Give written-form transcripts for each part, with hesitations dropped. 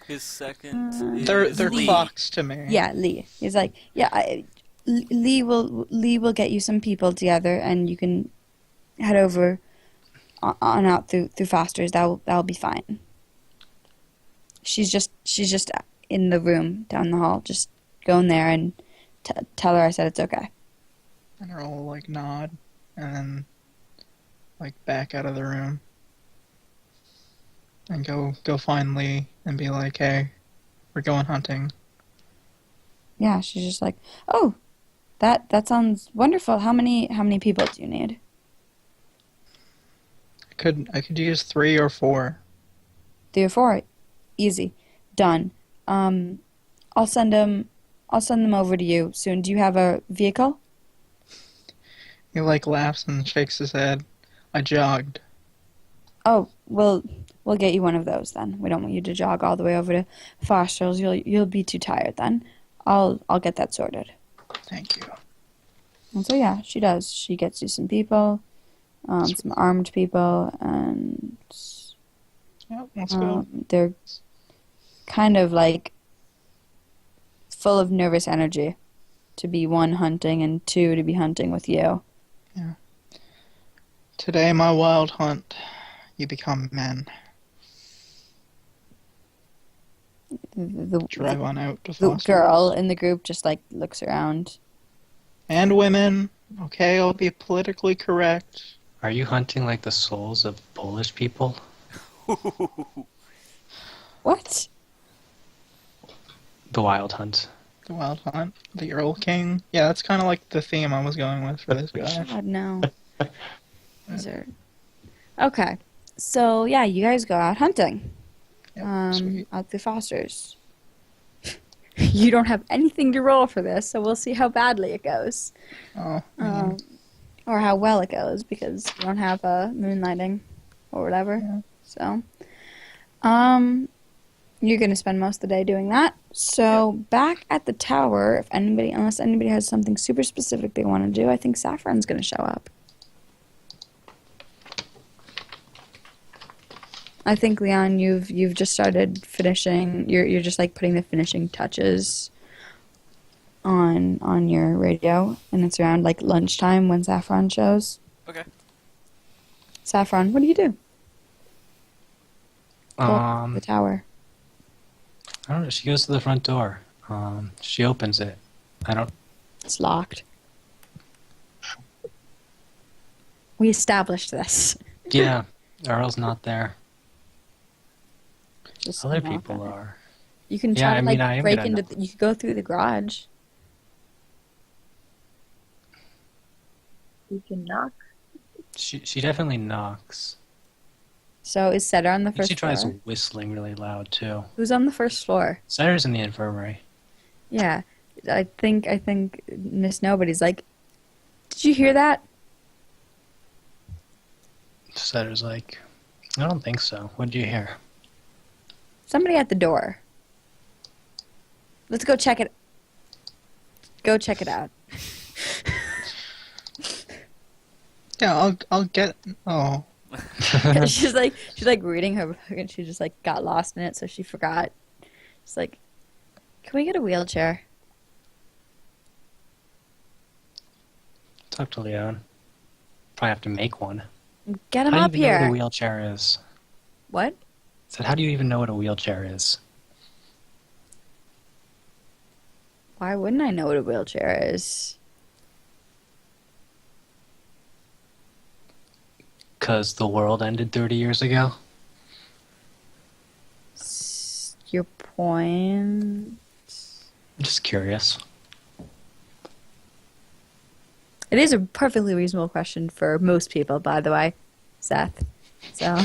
His second They're Lee. clocks to me. Yeah, Lee. He's like, yeah, Lee will get you some people together, and you can head over on out through Foster's. That'll be fine. She's just in the room down the hall. Just go in there and tell her I said it's okay. And Earl will like nod, and then like back out of the room, and go find Lee and be like, hey, we're going hunting. Yeah, she's just like, oh, that sounds wonderful. How many people do you need? I could use 3 or 4. 3 or 4, easy, done. I'll send them. I'll send them over to you soon. Do you have a vehicle? He like laughs and shakes his head. I jogged. Oh, we'll get you one of those then. We don't want you to jog all the way over to Foster's. You'll be too tired then. I'll get that sorted. Thank you. And so yeah, she does. She gets you some people, some armed people, and Yep, let's go. they're kind of like full of nervous energy to be one hunting and two to be hunting with you. Yeah. Today, my wild hunt, you become men. The, Drive on out to the Foster. girl in the group just like looks around. And women. Okay, I'll be politically correct. Are you hunting like the souls of Polish people? What? The Wild Hunt. The wild hunt. The Earl King. Yeah, that's kind of like the theme I was going with for this guy. God no. These are... Okay. So yeah, you guys go out hunting. Yep, sweet. Out through Foster's. You don't have anything to roll for this, so we'll see how badly it goes. Oh, man. Or how well it goes, because you don't have moonlighting or whatever. Yeah. So, you're gonna spend most of the day doing that. So back at the tower, unless anybody has something super specific they want to do, I think Saffron's gonna show up. I think Leon, you've just started finishing. You're just like putting the finishing touches on your radio, and it's around like lunchtime when Saffron shows. Okay. Saffron, what do you do? Go up to the I tower. don't know. She goes to the front door. She opens it. I don't. It's locked. We established this. Yeah, Earl's not there. Just Other knock people on it. are. You can Yeah, try I to mean, like I am break gonna into. knock. You could go through the garage. You can knock. She definitely knocks. So is Setter on the I think first she tries floor? whistling really loud too. Who's on the first floor? Setter's in the infirmary. Yeah, I think Miss Nobody's like, did you hear that? Setter's like, I don't think so. What did you hear? Somebody at the door. Let's go check it. Go check it out. Yeah, I'll get. Oh, she's like reading her book and she just like got lost in it, so she forgot. She's like, can we get a wheelchair? Talk to Leon. Probably have to make one. Get him How up do you even know what a here. wheelchair is? What? Said, how do you even know what a wheelchair is? Why wouldn't I know what a wheelchair is? Because the world ended 30 years ago? Your point. I'm just curious. It is a perfectly reasonable question for most people, by the way, Seth. So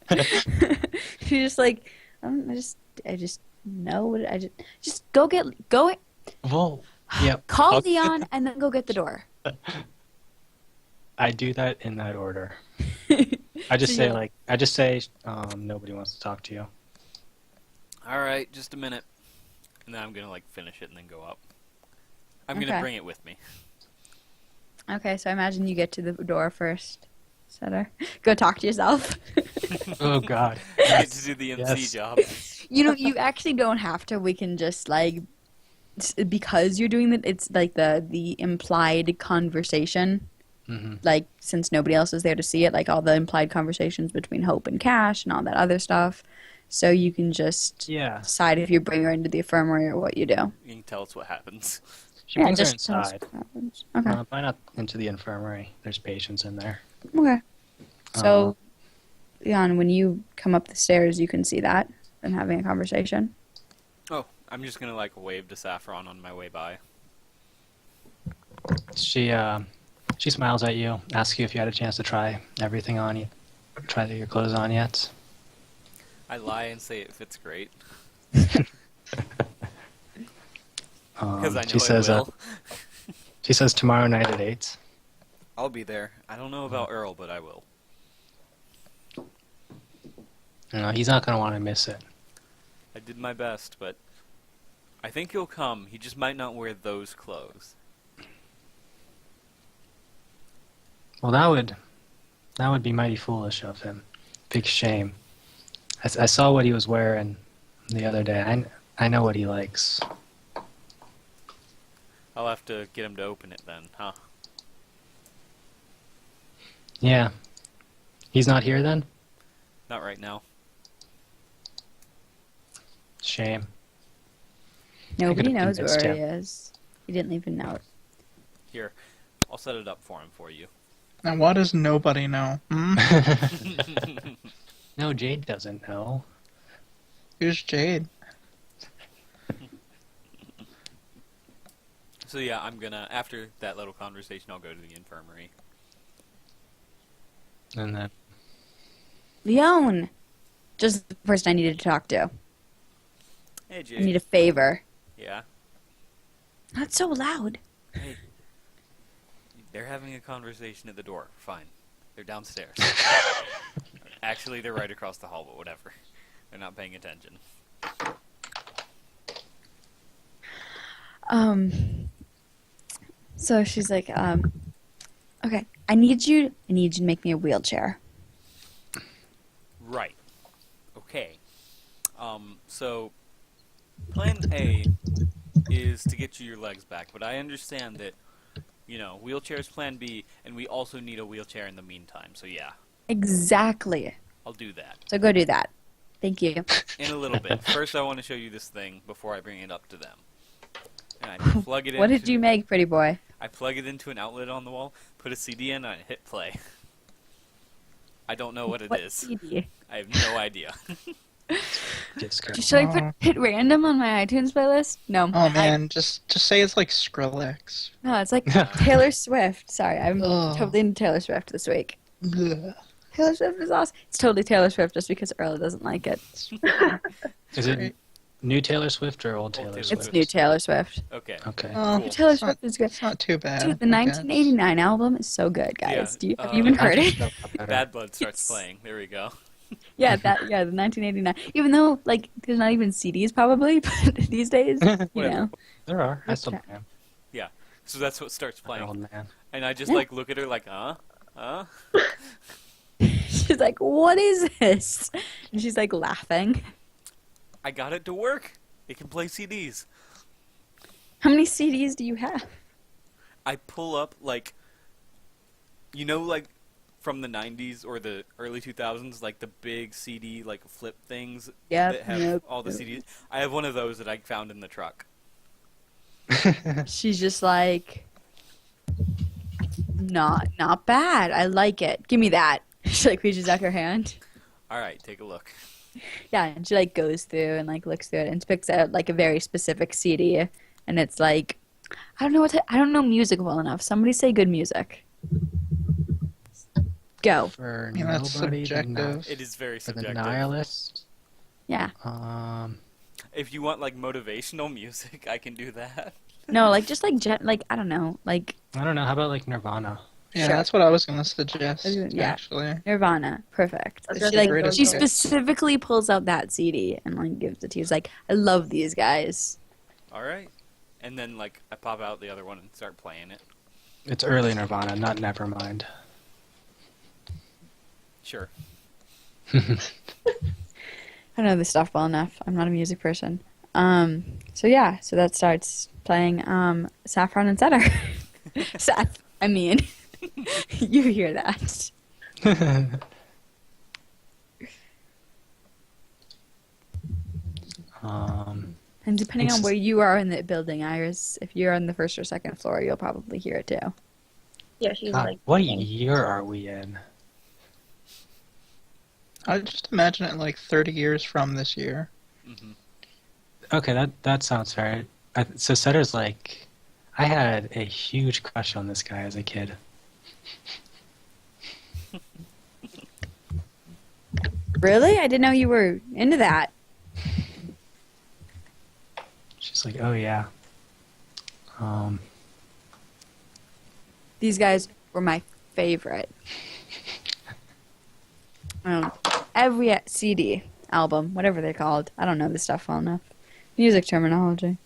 you're just like, I just know what just go Well, yep. call I'll- Leon and then go get the door. I do that in that order. I just So say you'll- nobody wants to talk to you. All right, just a minute. And then I'm gonna like finish it and then go up. I'm gonna Okay. bring it with me. Okay, so I imagine you get to the door first. Setter. Go talk to yourself. Oh God. I get to do the MC Yes. job. You actually don't have to. We can just like because you're doing that. It's like the implied conversation. Hmm. Like since nobody else is there to see it, like all the implied conversations between Hope and Cash and all that other stuff. So you can just Yeah. decide if you bring her into the infirmary or what you do. You can tell us what happens. She brings her just tell us inside. what happens. Okay. Probably not into the infirmary. There's patients in there. Okay. So, Jan, when you come up the stairs, you can see that and having a conversation. Oh, I'm just gonna like wave to Saffron on my way by. She smiles at you, asks you if you had a chance to try everything on you, try your clothes on yet. I lie and say it fits great because I know She says, it will. she says tomorrow night at 8. I'll be there. I don't know about Earl, but I will. No, he's not gonna want to miss it. I did my best, but I think he'll come. He just might not wear those clothes. Well, that would be mighty foolish of him. Big shame. I saw what he was wearing the other day. I know what he likes. I'll have to get him to open it then, huh? Yeah. He's not here then? Not right now. Shame. Nobody could've knows convinced where he him. is. He didn't leave a note. Here, I'll set it up for him for you. Now, what does nobody know? Hmm? No, Jade doesn't know. Who's Jade? So yeah, I'm gonna, after that little conversation, I'll go to the infirmary. And then Leon! Just the person I needed to talk to. Hey, I Jade. need a favor. Yeah? Not so loud. Hey. They're having a conversation at the door. Fine. They're downstairs. Actually, they're right across the hall, but whatever. They're not paying attention. So she's like, okay, I need you to make me a wheelchair. Right. Okay. So, plan A is to get you your legs back, but I understand that, you know, wheelchair's plan B, and we also need a wheelchair in the meantime, so yeah, Exactly. I'll do that. So go do that. Thank you. In a little bit. First, I want to show you this thing before I bring it up to them. And I plug it in. What did you make, pretty boy? I plug it into an outlet on the wall, put a CD in, and I hit play. I don't know what it is. CD? I have no idea. disco. Should I put hit random on my iTunes playlist? No. Oh man, just say it's like Skrillex. No, it's like Taylor Swift. Sorry, I'm Ugh. totally into Taylor Swift this week. Bleh. Taylor Swift is awesome. It's totally Taylor Swift just because Earl doesn't like it. Is it Great. new Taylor Swift or old Taylor Taylor Swift? It's new Taylor Swift. Okay. Okay. Oh, Cool. Taylor it's not- Swift is good. It's not too bad. Dude, the I guess. 1989 album is so good, guys. Yeah, Have you even heard it? Bad Blood starts Yes. playing. There we go. Yeah, the 1989. Even though, like, there's not even CDs probably, but these days, you Whatever. know. There are. I still Okay. am. So that's what starts An old playing. man. And I just Yeah. like look at her like, huh? She's like, what is this? And she's like laughing. I got it to work. It can play CDs. How many CDs do you have? I pull up like, you know, like from the 90s or the early 2000s, like the big CD like flip things Yep, that have yep, all the yep. CDs. I have one of those that I found in the truck. She's just like, not bad. I like it. Give me that. She like reaches out her hand. All right, take a look. Yeah, and she like goes through and like looks through it and picks out like a very specific CD, and it's like, I don't know music well enough. Somebody say good music. Go. For I mean, that's nobody, subjective. It is very for the subjective. nihilist. Yeah. If you want like motivational music, I can do that. No, like just like like I don't know, like I don't know. How about like Nirvana? Yeah, Sure. that's what I was gonna suggest. Yeah. Actually. Nirvana. Perfect. That's She a great like she idea. specifically pulls out that CD and like gives it to you. It's like, I love these guys. All right. And then like I pop out the other one and start playing it. It's early Nirvana, not Nevermind. Sure. I know this stuff well enough. I'm not a music person. So yeah, so that starts playing Saffron and Setter. Seth, I mean, you hear that. um, And depending on Thanks. where you are in the building, Iris, if you're on the first or second floor, you'll probably hear it too. Yeah, she's God, like. what year are we in? I just imagine it like 30 years from this year. Hmm. Okay, that sounds fair. So Setter's like, I had a huge crush on this guy as a kid. Really? I didn't know you were into that. She's like, oh yeah. These guys were my favorite. Every CD, album, whatever they're called. I don't know this stuff well enough. Music terminology.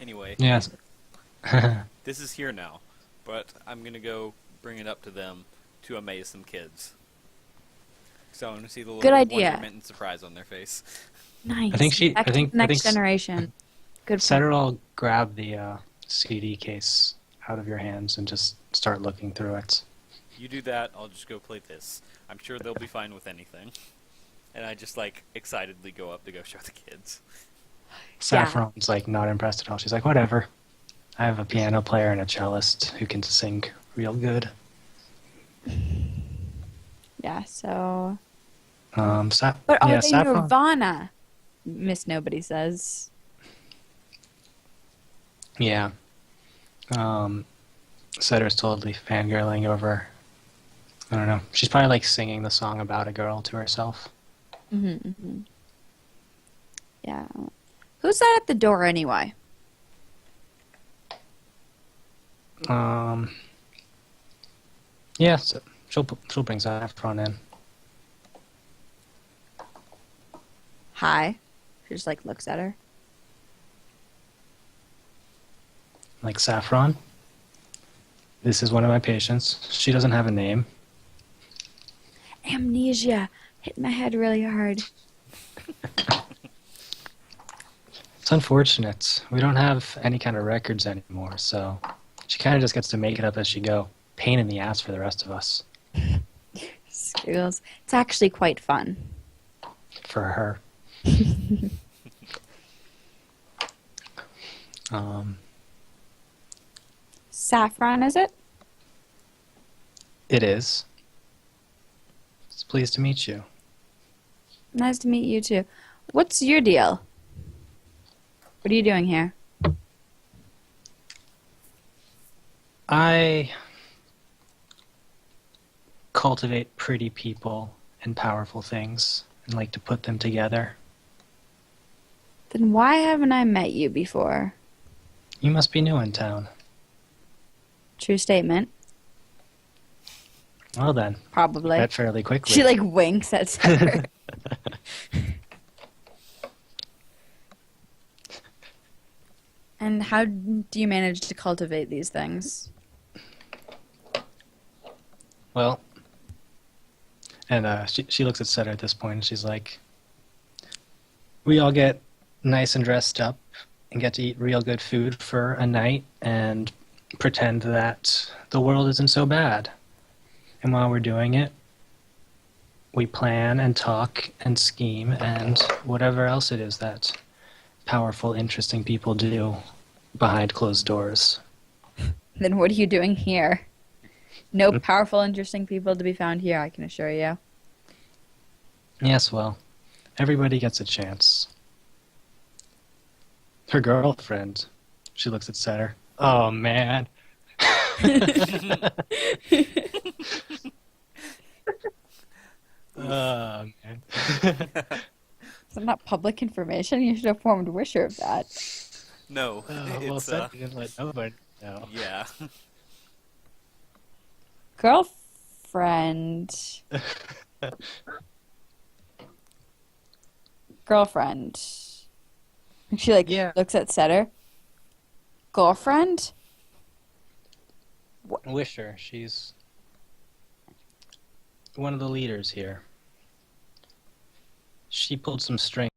Anyway, Yes. this is here now, but I'm gonna go bring it up to them to amaze some kids. So I want to see the look Good of idea. wonderment and surprise on their face. Nice. I think she- Back I think- to the I next think s- generation. Good. Setter will grab the CD case out of your hands and just start looking through it. You do that, I'll just go play this. I'm sure they'll be fine with anything. And I just like excitedly go up to go show the kids. Saffron's like not impressed at all. She's like, whatever. I have a piano player and a cellist who can sing real good. Yeah. So. But But are yeah, they Saffron. Nirvana? Miss Nobody says. Yeah. Setter's totally fangirling over. I don't know. She's probably like singing the song about a girl to herself. Mm-hmm. Yeah. Who's that at the door anyway? Yeah, so she'll bring Saffron in. Hi. She just like looks at her. Like, Saffron, this is one of my patients. She doesn't have a name. Amnesia. Hit my head really hard. It's unfortunate. We don't have any kind of records anymore, so she kind of just gets to make it up as she go. Pain in the ass for the rest of us. Giggles. It's actually quite fun. For her. Saffron, is it? It is. It's pleased to meet you. Nice to meet you too. What's your deal? What are you doing here? I cultivate pretty people and powerful things and like to put them together. Then why haven't I met you before? You must be new in town. True statement. Well then, Probably. that fairly quickly. She like winks at Setter. And how do you manage to cultivate these things? Well, and she looks at Setter at this point and she's like, we all get nice and dressed up and get to eat real good food for a night and pretend that the world isn't so bad. And while we're doing it, we plan and talk and scheme and whatever else it is that powerful, interesting people do behind closed doors. Then what are you doing here? No powerful, interesting people to be found here, I can assure you. Yes, well, everybody gets a chance. Her girlfriend, she looks at Setter. Oh, man. Oh, man. It's not public information. You should have informed Wisher of that. No, Well, it's Setter didn't let nobody know. yeah. Girlfriend. Girlfriend. And she like Yeah. looks at Setter. Girlfriend? Wisher, she's one of the leaders here. She pulled some strings.